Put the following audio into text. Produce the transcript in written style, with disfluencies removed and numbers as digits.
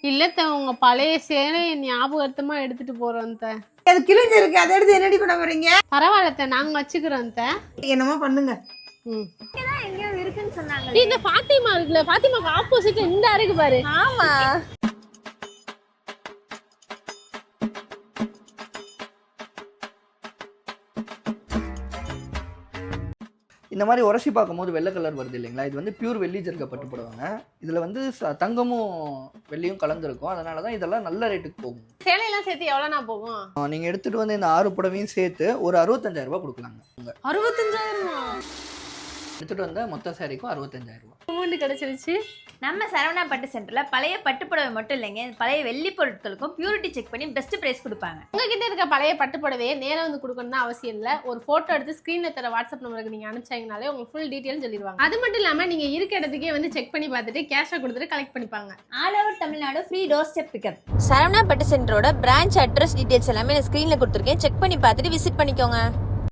இல்ல உங்க பழைய சேலையை ஞாபகத்தமா எடுத்துட்டு போறோம். அது கிழிஞ்சு இருக்கு, அதை எடுத்து என்னடி பண்ண போறீங்க? பரவாயில்ல, நாங்க வச்சுக்கிறோம். என்னமோ பண்ணுங்க. எங்கேயோ இருக்குன்னு சொன்னாங்க. இந்த பாத்திமா இருக்குல்ல, பாத்திமாக்கு ஆப்போசிட்ல இந்த அறைக்கு பாரு. ஆமா, இந்த மாதிரி உரசி பார்க்கும்போது வெள்ளை கலர் வருது இல்லைங்களா, இது வந்து பியூர் வெள்ளி ஜர்க்கா பட்டு போடுவாங்க. இதில் வந்து தங்கமும் வெள்ளியும் கலந்துருக்கும். அதனால தான் இதெல்லாம் நல்ல ரேட்டுக்கு போகும். சேலையெல்லாம் சேர்த்து எவ்வளோண்ணா போகும்? நீங்கள் எடுத்துகிட்டு வந்து இந்த 6 புடவையும் சேர்த்து ஒரு 65,000 ரூபாய் கொடுக்கலாங்க. 65,000 எடுத்துகிட்டு வந்த மொத்த சாரிக்கும் 65,000 ரூபாய் அமௌண்ட் கிடைச்சிருச்சு. நம்ம சரவணா பட்டு சென்டர்ல பழைய பட்டு புடவை மட்டும் இல்லைங்க, பழைய வெள்ளி பொருட்களுக்கும் பியூரிட்டி செக் பண்ணி பெஸ்ட் பிரைஸ் கொடுப்பாங்க. உங்ககிட்ட இருக்க பழைய பட்டு புடவையை நேரம் வந்து கொடுக்கணும்னு அவசியம் இல்லை. ஒரு போட்டோ எடுத்து ஸ்கிரீன்ல தர வாட்ஸ்அப் நம்பருக்கு நீங்க அனுப்பிச்சாங்கனாலே உங்களுக்கு ஃபுல் டீட்டெயில் சொல்லிடுவாங்க. அது மட்டும் இல்லாம நீங்க இருக்க இடத்துக்கே வந்து செக் பண்ணி பார்த்துட்டு கேஷா கொடுத்துட்டு கலெக்ட் பண்ணிப்பாங்க. All over Tamil Nadu free door step pickup. Saravana Pattu சென்டரோட பிரான்ச் அட்ரஸ் டீடைல்ஸ் எல்லாமே நான் ஸ்கிரீன்ல கொடுத்துருக்கேன். செக் பண்ணி பார்த்துட்டு விசிட் பண்ணிக்கோங்க.